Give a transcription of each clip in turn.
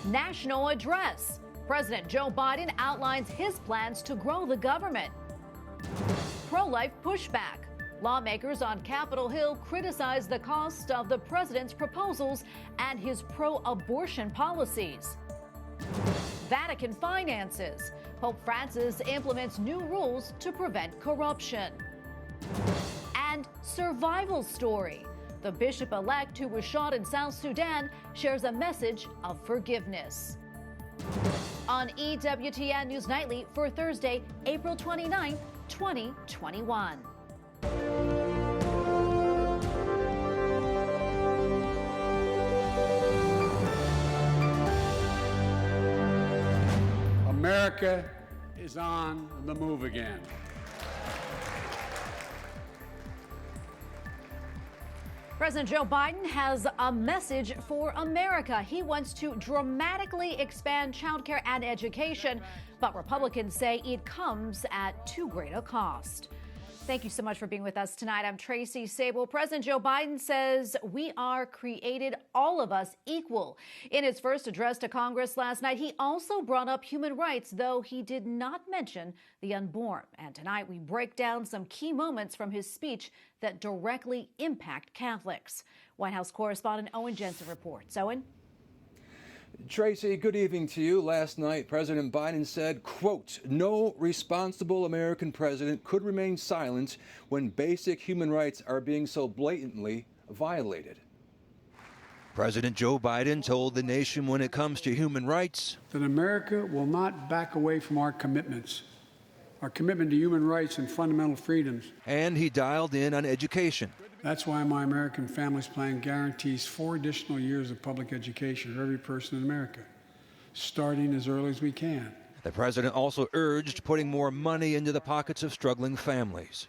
National address. President Joe Biden outlines his plans to grow the government. Pro-life pushback. Lawmakers on Capitol Hill criticize the cost of the president's proposals and his pro-abortion policies. Vatican finances. Pope Francis implements new rules to prevent corruption. And survival story. The bishop-elect who was shot in South Sudan shares a message of forgiveness. On EWTN News Nightly for Thursday, April 29, 2021. America is on the move again. President Joe Biden has a message for America. He wants to dramatically expand childcare and education, but Republicans say it comes at too great a cost. Thank you so much for being with us tonight. I'm Tracy Sable. President Joe Biden says we are created, all of us, equal. In his first address to Congress last night, he also brought up human rights, though he did not mention the unborn. And tonight we break down some key moments from his speech that directly impact Catholics. White House correspondent Owen Jensen reports. Owen? Tracy, good evening to you. Last night, President Biden said, quote, "No responsible American president could remain silent when basic human rights are being so blatantly violated." President Joe Biden told the nation when it comes to human rights that America will not back away from our commitments, our commitment to human rights and fundamental freedoms. And he dialed in on education. That's why my American Families Plan guarantees 4 additional years of public education for every person in America, starting as early as we can. The president also urged putting more money into the pockets of struggling families.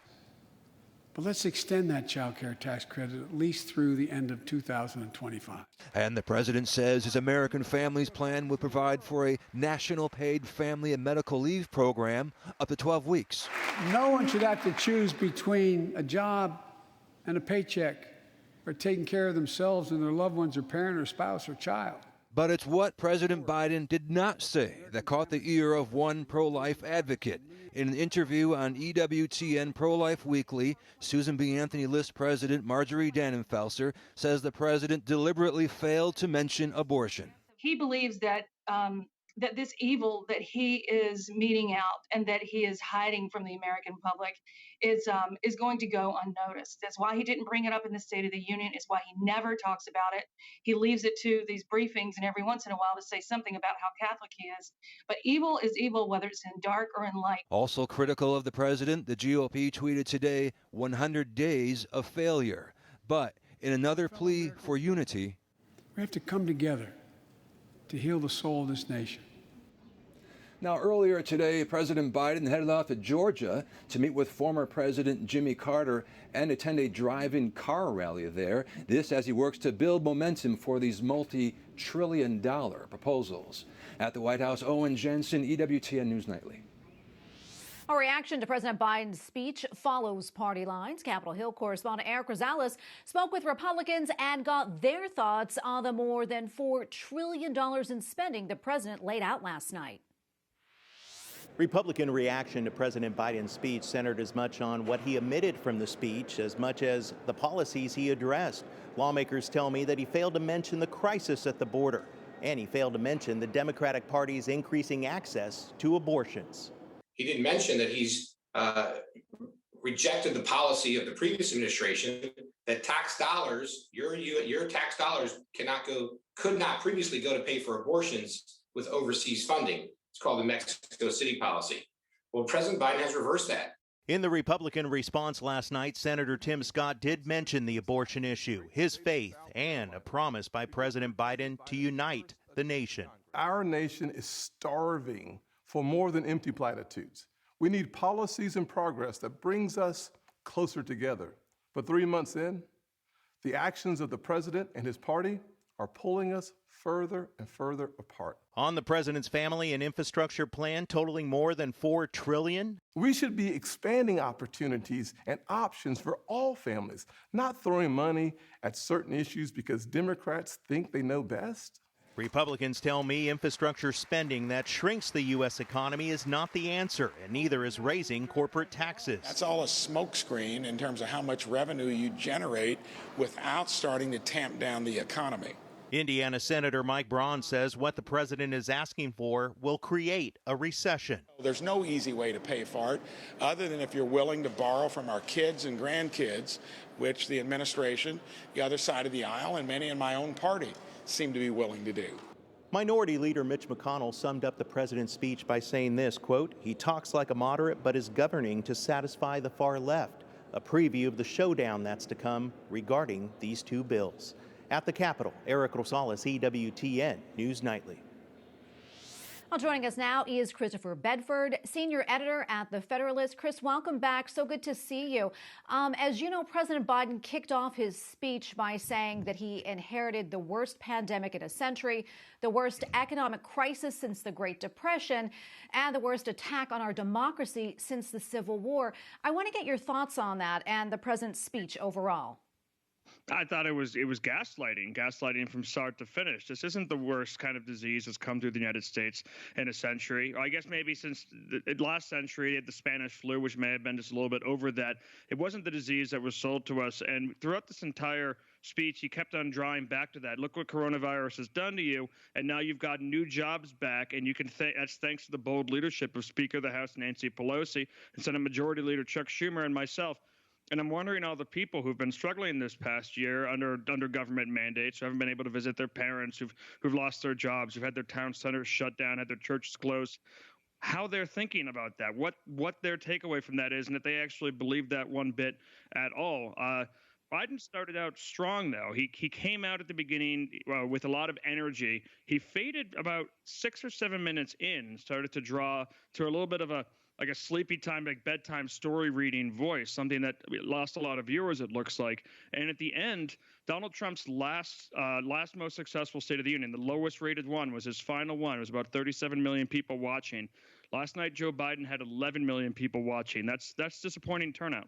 But let's extend that child care tax credit at least through the end of 2025. And the president says his American Families Plan would provide for a national paid family and medical leave program up to 12 weeks. No one should have to choose between a job and a paycheck, or taking care of themselves and their loved ones, or parent, or spouse, or child. But it's what President Biden did not say that caught the ear of one pro-life advocate. In an interview on EWTN Pro-Life Weekly, Susan B. Anthony List President Marjorie Dannenfelser says the president deliberately failed to mention abortion. He believes that that this evil that he is meting out and that he is hiding from the American public is going to go unnoticed. That's why he didn't bring it up in the State of the Union. It's why he never talks about it. He leaves it to these briefings and every once in a while to say something about how Catholic he is. But evil is evil, whether it's in dark or in light. Also critical of the president, the GOP tweeted today, 100 days of failure. But in another plea for unity, we have to come together to heal the soul of this nation. Now, earlier today, President Biden headed off to Georgia to meet with former President Jimmy Carter and attend a drive-in car rally there. This as he works to build momentum for these multi-trillion-dollar proposals. At the White House, Owen Jensen, EWTN News Nightly. A reaction to President Biden's speech follows party lines. Capitol Hill correspondent Eric Rosales spoke with Republicans and got their thoughts on the more than $4 trillion in spending the president laid out last night. Republican reaction to President Biden's speech centered as much on what he omitted from the speech as much as the policies he addressed. Lawmakers tell me that he failed to mention the crisis at the border, and he failed to mention the Democratic Party's increasing access to abortions. He didn't mention that he's rejected the policy of the previous administration that tax dollars, your tax dollars could not previously go to pay for abortions with overseas funding. It's called the Mexico City policy. Well, President Biden has reversed that. In the Republican response last night, Senator Tim Scott did mention the abortion issue, his faith, and a promise by President Biden to unite the nation. Our nation is starving for more than empty platitudes. We need policies and progress that brings us closer together. But 3 months in, the actions of the president and his party are pulling us further and further apart. On the president's family and infrastructure plan totaling more than $4 trillion. We should be expanding opportunities and options for all families, not throwing money at certain issues because Democrats think they know best. Republicans tell me infrastructure spending that shrinks the U.S. economy is not the answer, and neither is raising corporate taxes. That's all a smokescreen in terms of how much revenue you generate without starting to tamp down the economy. Indiana Senator Mike Braun says what the president is asking for will create a recession. There's no easy way to pay for it other than if you're willing to borrow from our kids and grandkids, which the administration, the other side of the aisle, and many in my own party seem to be willing to do. Minority Leader Mitch McConnell summed up the president's speech by saying this, quote, "He talks like a moderate but is governing to satisfy the far left." A preview of the showdown that's to come regarding these two bills. At the Capitol, Eric Rosales, EWTN News Nightly. Well, joining us now is Christopher Bedford, senior editor at the Federalist. Chris, welcome back. So good to see you. As you know, President Biden kicked off his speech by saying that he inherited the worst pandemic in a century, the worst economic crisis since the Great Depression, and the worst attack on our democracy since the Civil War. I want to get your thoughts on that and the president's speech overall. I thought it was gaslighting from start to finish. This isn't the worst kind of disease that's come through the United States in a century. I guess maybe since the last century, they had the Spanish flu, which may have been just a little bit over that. It wasn't the disease that was sold to us. And throughout this entire speech, he kept on drawing back to that. Look what coronavirus has done to you, and now you've got new jobs back, and you can that's thanks to the bold leadership of Speaker of the House Nancy Pelosi and Senate Majority Leader Chuck Schumer and myself. And I'm wondering all the people who've been struggling this past year under government mandates, who haven't been able to visit their parents, who've lost their jobs, who've had their town centers shut down, had their churches closed, how they're thinking about that, what their takeaway from that is, and if they actually believe that one bit at all. Biden started out strong, though. He came out at the beginning with a lot of energy. He faded about 6 or 7 minutes in, started to draw to a little bit of a sleepy time, like bedtime story reading voice, something that lost a lot of viewers, it looks like. And at the end, Donald Trump's last most successful State of the Union, the lowest rated one, was his final one. It was about 37 million people watching. Last night, Joe Biden had 11 million people watching. That's disappointing turnout.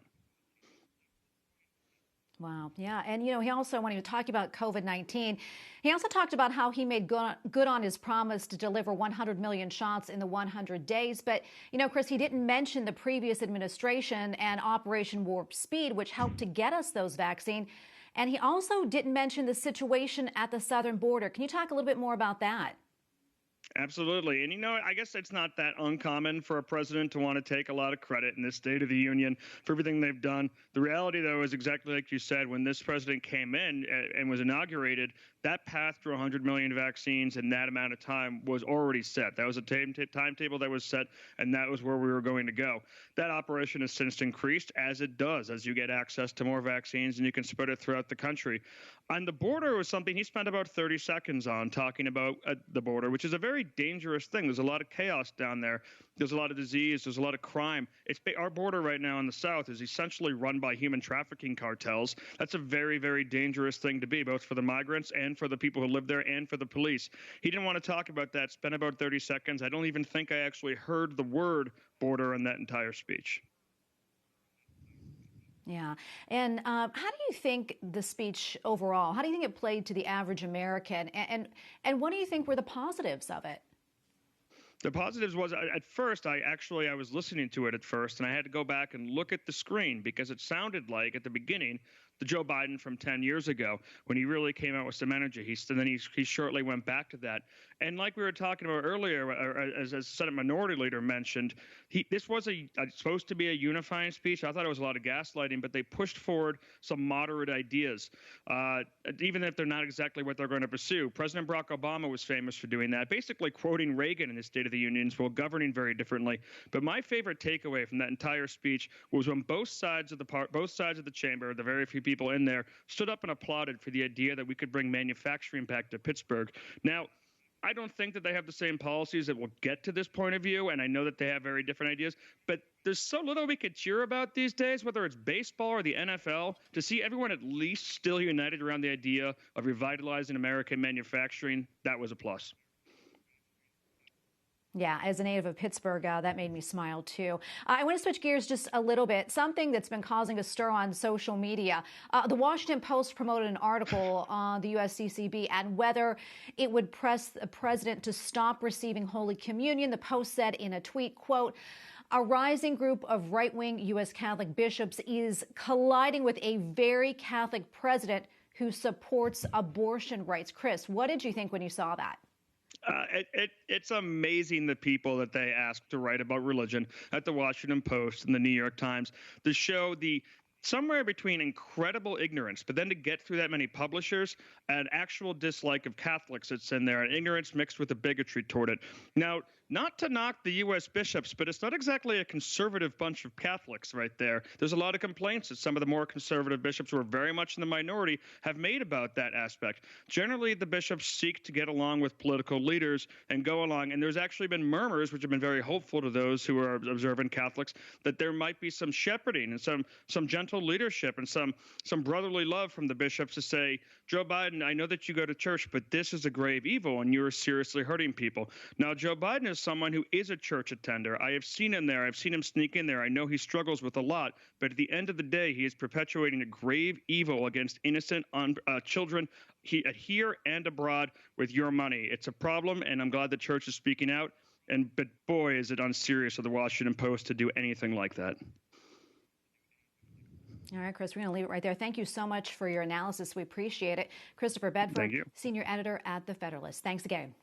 Wow. Yeah. And, he also, when he was talking about COVID-19, he also talked about how he made good on his promise to deliver 100 million shots in the 100 days. But, Chris, he didn't mention the previous administration and Operation Warp Speed, which helped to get us those vaccines. And he also didn't mention the situation at the southern border. Can you talk a little bit more about that? Absolutely. And, I guess it's not that uncommon for a president to want to take a lot of credit in this State of the Union for everything they've done. The reality, though, is exactly like you said. When this president came in and was inaugurated, that path to 100 million vaccines in that amount of time was already set. That was a timetable that was set, and that was where we were going to go. That operation has since increased, as it does, as you get access to more vaccines and you can spread it throughout the country. On the border was something he spent about 30 seconds on talking about the border, which is a very dangerous thing. There's a lot of chaos down there. There's a lot of disease. There's a lot of crime. Our border right now in the south is essentially run by human trafficking cartels. That's a very, very dangerous thing to be, both for the migrants and for the people who live there and for the police. He didn't want to talk about that. Spent about 30 seconds. I don't even think I actually heard the word border in that entire speech. Yeah. And how do you think the speech overall, how do you think it played to the average American? And what do you think were the positives of it? The positives was, at first, I was listening to it at first, and I had to go back and look at the screen because it sounded like, at the beginning, the Joe Biden from 10 years ago when he really came out with some energy. He shortly went back to that. And like we were talking about earlier, as Senate Minority Leader mentioned, this was supposed to be a unifying speech. I thought it was a lot of gaslighting, but they pushed forward some moderate ideas, even if they're not exactly what they're going to pursue. President Barack Obama was famous for doing that, basically quoting Reagan in his State of the Union while governing very differently. But my favorite takeaway from that entire speech was when both sides of the chamber, the very few people in there, stood up and applauded for the idea that we could bring manufacturing back to Pittsburgh. Now, I don't think that they have the same policies that will get to this point of view, and I know that they have very different ideas, but there's so little we could cheer about these days, whether it's baseball or the NFL, to see everyone at least still united around the idea of revitalizing American manufacturing. That was a plus. Yeah, as a native of Pittsburgh, that made me smile, too. I want to switch gears just a little bit. Something that's been causing a stir on social media. The Washington Post promoted an article on the USCCB and whether it would press the president to stop receiving Holy Communion. The Post said in a tweet, quote, "A rising group of right-wing U.S. Catholic bishops is colliding with a very Catholic president who supports abortion rights." Chris, what did you think when you saw that? It's amazing the people that they ask to write about religion at the Washington Post and the New York Times to show the somewhere between incredible ignorance, but then to get through that many publishers, an actual dislike of Catholics that's in there, and ignorance mixed with a bigotry toward it. Now, not to knock the U.S. bishops, but it's not exactly a conservative bunch of Catholics right there. There's a lot of complaints that some of the more conservative bishops who are very much in the minority have made about that aspect. Generally, the bishops seek to get along with political leaders and go along, and there's actually been murmurs, which have been very hopeful to those who are observant Catholics, that there might be some shepherding and some gentle leadership and some brotherly love from the bishops to say, Joe Biden, I know that you go to church, but this is a grave evil and you're seriously hurting people. Now, Joe Biden is someone who is a church attender. I have seen him there. I've seen him sneak in there. I know he struggles with a lot, but at the end of the day, he is perpetuating a grave evil against innocent children here and abroad with your money. It's a problem, and I'm glad the church is speaking out. But boy, is it unserious of the Washington Post to do anything like that. All right, Chris, we're going to leave it right there. Thank you so much for your analysis. We appreciate it. Christopher Bedford, senior editor at The Federalist. Thanks again.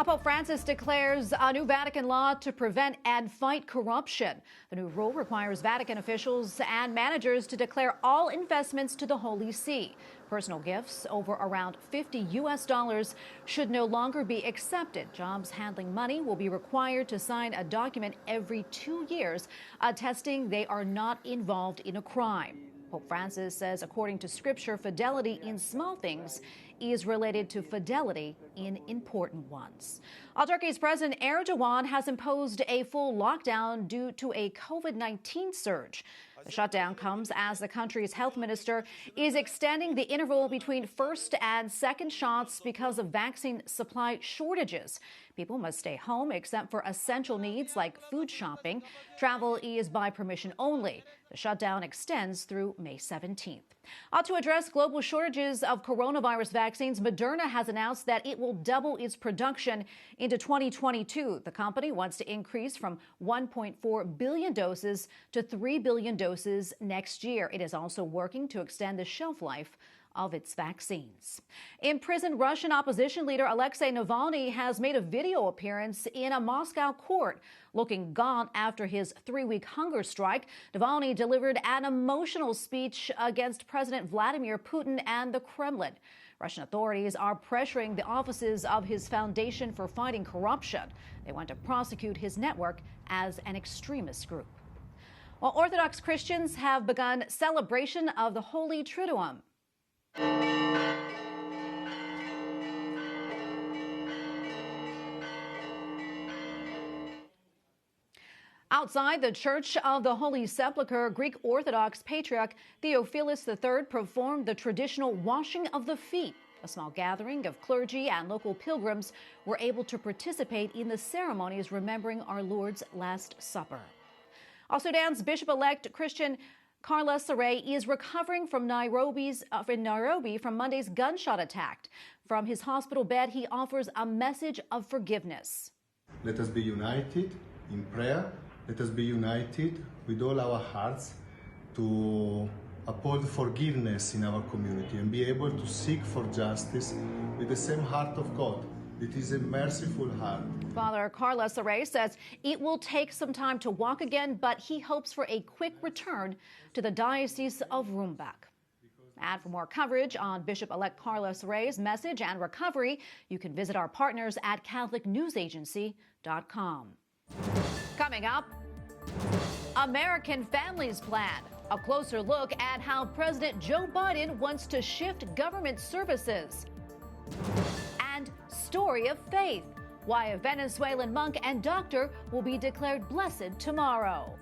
Pope Francis declares a new Vatican law to prevent and fight corruption. The new rule requires Vatican officials and managers to declare all investments to the Holy See. Personal gifts over around $50 should no longer be accepted. Jobs handling money will be required to sign a document every 2 years, attesting they are not involved in a crime. Pope Francis says, according to Scripture, fidelity in small things is related to fidelity in important ones. Turkey's President Erdogan has imposed a full lockdown due to a COVID-19 surge. The shutdown comes as the country's health minister is extending the interval between first and second shots because of vaccine supply shortages. People must stay home except for essential needs like food shopping. Travel is by permission only. The shutdown extends through May 17th. To address global shortages of coronavirus vaccines, Moderna has announced that it will double its production into 2022. The company wants to increase from 1.4 billion doses to 3 billion doses next year. It is also working to extend the shelf life of its vaccines. Imprisoned Russian opposition leader Alexei Navalny has made a video appearance in a Moscow court. Looking gaunt after his 3-week hunger strike, Navalny delivered an emotional speech against President Vladimir Putin and the Kremlin. Russian authorities are pressuring the offices of his Foundation for Fighting Corruption. They want to prosecute his network as an extremist group. Well, Orthodox Christians have begun celebration of the Holy Triduum. Outside the Church of the Holy Sepulchre, Greek Orthodox Patriarch Theophilus III performed the traditional washing of the feet. A small gathering of clergy and local pilgrims were able to participate in the ceremonies remembering our Lord's Last Supper. Sudan's Bishop-elect Christian Carla Saray is recovering from Nairobi from Monday's gunshot attack. From his hospital bed, he offers a message of forgiveness. Let us be united in prayer. Let us be united with all our hearts to uphold forgiveness in our community and be able to seek for justice with the same heart of God. It is a merciful heart. Father Carla Saray says it will take some time to walk again, but he hopes for a quick return to the Diocese of Rumbek. And for more coverage on Bishop-elect Carla Saray's message and recovery, you can visit our partners at CatholicNewsAgency.com. Coming up, American Families Plan. A closer look at how President Joe Biden wants to shift government services. And story of faith. Why a Venezuelan monk and doctor will be declared blessed tomorrow.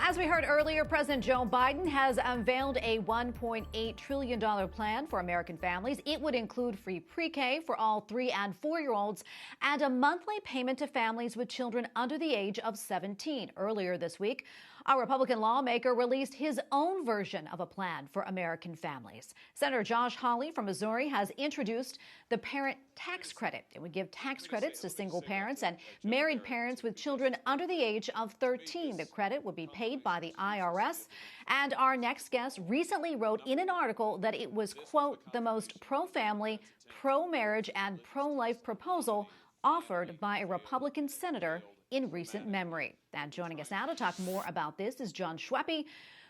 as we heard earlier, President Joe Biden has unveiled a $1.8 trillion plan for American families. It would include free pre-K for all 3- and 4-year-olds and a monthly payment to families with children under the age of 17. Earlier this week, a Republican lawmaker released his own version of a plan for American families. Senator Jon Schweppe from Missouri has introduced the parent tax credit. It would give tax credits to single parents and married parents with children under the age of 13. The credit would be paid by the IRS. And our next guest recently wrote in an article that it was, quote, the most pro-family, pro-marriage, and pro-life proposal offered by a Republican senator in recent memory. And joining us now to talk more about this is Jon Schweppe,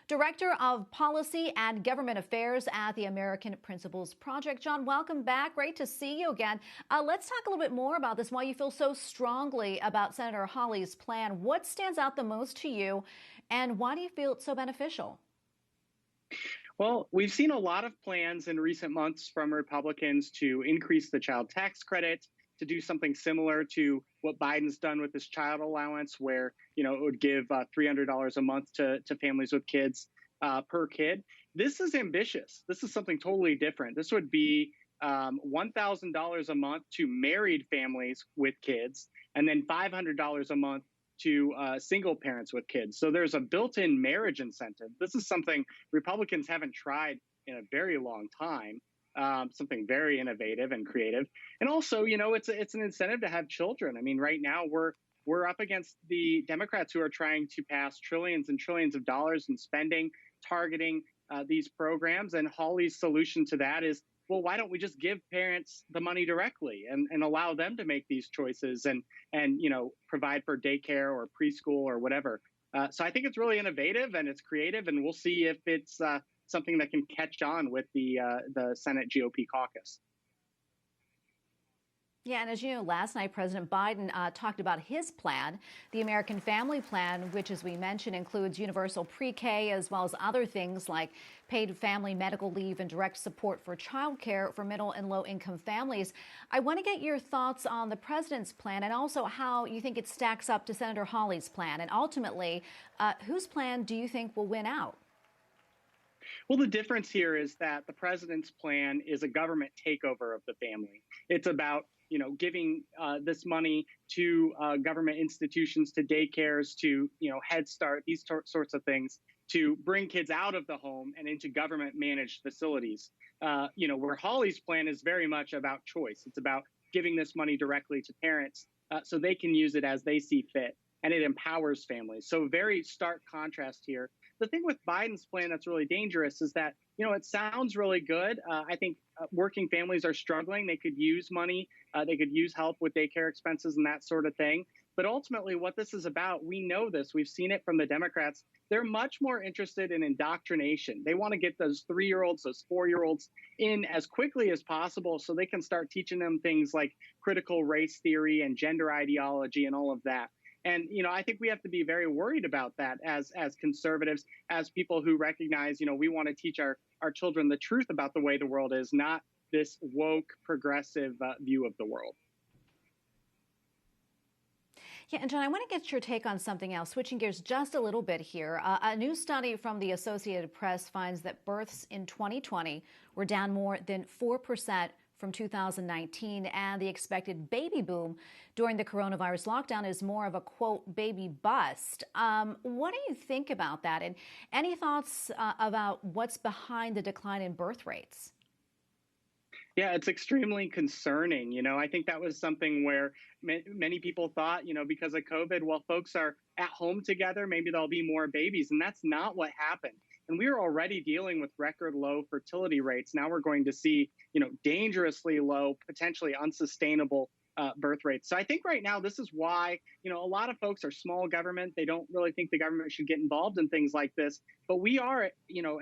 Director of Policy and Government Affairs at the American Principles Project. Jon, welcome back. Great to see you again. Let's talk a little bit more about this, why you feel so strongly about Senator Hawley's plan. What stands out the most to you, and why do you feel it's so beneficial? Well, we've seen a lot of plans in recent months from Republicans to increase the child tax credit, to do something similar to what Biden's done with this child allowance, where, it would give $300 a month to families with kids per kid. This is ambitious. This is something totally different. This would be $1,000 a month to married families with kids, and then $500 a month to single parents with kids. So there's a built-in marriage incentive. This is something Republicans haven't tried in a very long time. Something very innovative and creative. And also, it's an incentive to have children. I mean, right now we're up against the Democrats who are trying to pass trillions and trillions of dollars in spending, targeting these programs. And Hawley's solution to that is, well, why don't we just give parents the money directly and allow them to make these choices and provide for daycare or preschool or whatever. So I think it's really innovative and it's creative, and we'll see if it's something that can catch on with the Senate GOP caucus. Yeah, and as you know, last night, President Biden talked about his plan, the American Family Plan, which, as we mentioned, includes universal pre-K as well as other things like paid family medical leave and direct support for child care for middle and low-income families. I want to get your thoughts on the president's plan and also how you think it stacks up to Senator Hawley's plan. And ultimately, whose plan do you think will win out? Well, the difference here is that the president's plan is a government takeover of the family. It's about, giving this money to government institutions, to daycares, to, Head Start, these sorts of things, to bring kids out of the home and into government managed facilities. Where Hawley's plan is very much about choice. It's about giving this money directly to parents so they can use it as they see fit. And it empowers families. So very stark contrast here. The thing with Biden's plan that's really dangerous is that, it sounds really good. I think working families are struggling. They could use money. They could use help with daycare expenses and that sort of thing. But ultimately, what this is about, we know this. We've seen it from the Democrats. They're much more interested in indoctrination. They want to get those 3-year-olds, those 4-year-olds in as quickly as possible so they can start teaching them things like critical race theory and gender ideology and all of that. And, I think we have to be very worried about that as conservatives, as people who recognize, we want to teach our children the truth about the way the world is, not this woke, progressive view of the world. Yeah, and Jon, I want to get your take on something else, switching gears just a little bit here. A new study from the Associated Press finds that births in 2020 were down more than 4% from 2019, and the expected baby boom during the coronavirus lockdown is more of a, quote, baby bust. What do you think about that? And any thoughts about what's behind the decline in birth rates? Yeah, it's extremely concerning. I think that was something where many people thought, because of COVID, well, folks are at home together, maybe there'll be more babies. And that's not what happened. And we were already dealing with record low fertility rates. Now we're going to see, dangerously low, potentially unsustainable birth rates. So I think right now this is why, a lot of folks are small government. They don't really think the government should get involved in things like this. But we are,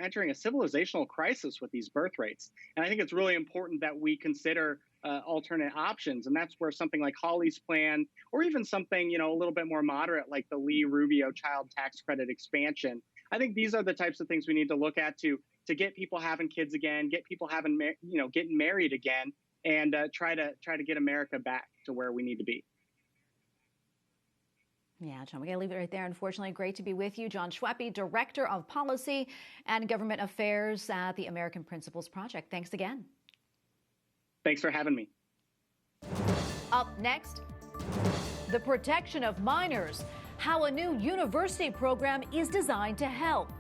entering a civilizational crisis with these birth rates. And I think it's really important that we consider alternate options. And that's where something like Hawley's plan, or even something, a little bit more moderate, like the Lee Rubio child tax credit expansion. I think these are the types of things we need to look at to get people having kids again, get people having, getting married again, and try to get America back to where we need to be. Yeah, John, we got to leave it right there. Unfortunately, great to be with you. Jon Schweppe, Director of Policy and Government Affairs at the American Principles Project. Thanks again. Thanks for having me. Up next, the protection of minors, how a new university program is designed to help.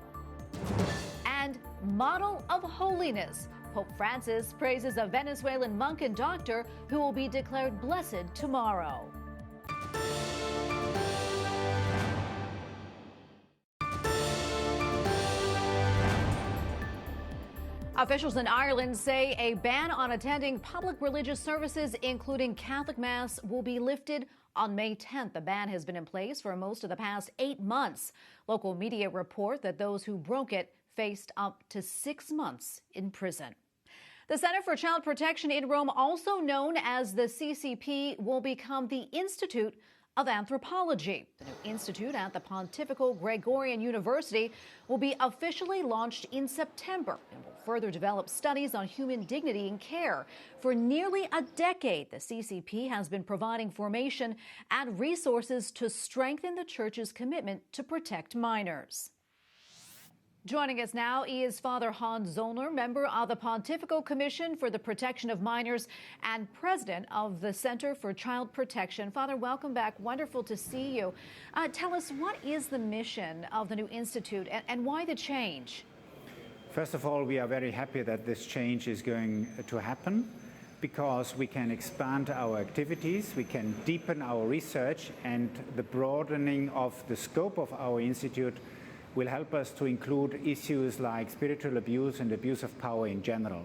And model of holiness. Pope Francis praises a Venezuelan monk and doctor who will be declared blessed tomorrow. Officials in Ireland say a ban on attending public religious services, including Catholic Mass, will be lifted on May 10th. The ban has been in place for most of the past 8 months. Local media report that those who broke it faced up to 6 months in prison. The Center for Child Protection in Rome, also known as the CCP, will become the Institute of Anthropology. The new institute at the Pontifical Gregorian University will be officially launched in September and will further develop studies on human dignity and care. For nearly a decade, the CCP has been providing formation and resources to strengthen the Church's commitment to protect minors. Joining us now is Father Hans Zollner, member of the Pontifical Commission for the Protection of Minors and president of the Center for Child Protection. Father, welcome back. Wonderful to see you. Tell us, what is the mission of the new institute and why the change? First of all, we are very happy that this change is going to happen because we can expand our activities, we can deepen our research, and the broadening of the scope of our institute will help us to include issues like spiritual abuse and abuse of power in general.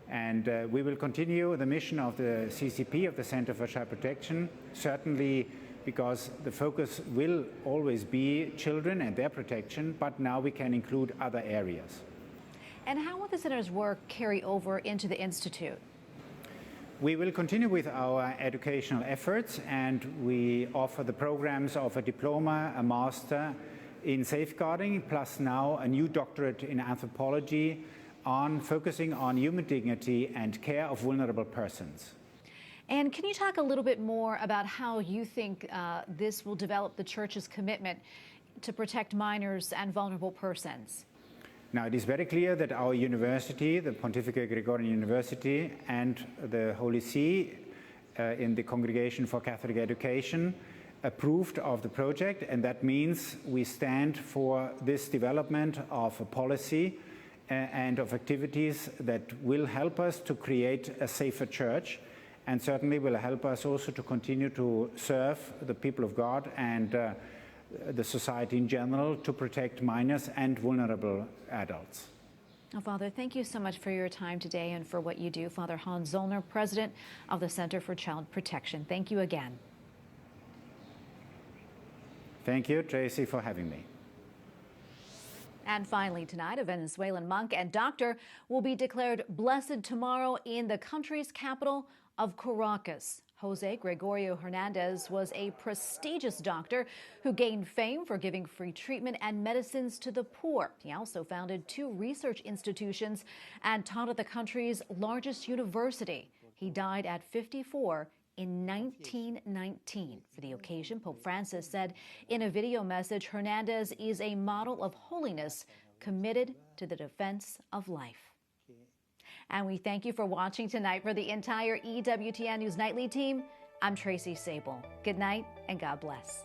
And we will continue the mission of the CCP, of the Center for Child Protection, certainly because the focus will always be children and their protection, but now we can include other areas. And how will the Center's work carry over into the Institute? We will continue with our educational efforts, and we offer the programs of a diploma, a master in safeguarding, plus now a new doctorate in anthropology focusing on human dignity and care of vulnerable persons. And can you talk a little bit more about how you think this will develop the Church's commitment to protect minors and vulnerable persons? Now, it is very clear that our university, the Pontifical Gregorian University, and the Holy See in the Congregation for Catholic Education approved of the project, and that means we stand for this development of a policy and of activities that will help us to create a safer church, and certainly will help us also to continue to serve the people of God and the society in general, to protect minors and vulnerable adults. Oh, Father, thank you so much for your time today and for what you do. Father Hans Zollner, president of the Center for Child Protection. Thank you again. Thank you, Tracy, for having me. And finally tonight, a Venezuelan monk and doctor will be declared blessed tomorrow in the country's capital of Caracas. Jose Gregorio Hernandez was a prestigious doctor who gained fame for giving free treatment and medicines to the poor. He also founded 2 research institutions and taught at the country's largest university. He died at 54 in 1919. For the occasion, Pope Francis said in a video message, Hernandez is a model of holiness committed to the defense of life. And we thank you for watching tonight. For the entire EWTN News Nightly team, I'm Tracy Sable. Good night and God bless.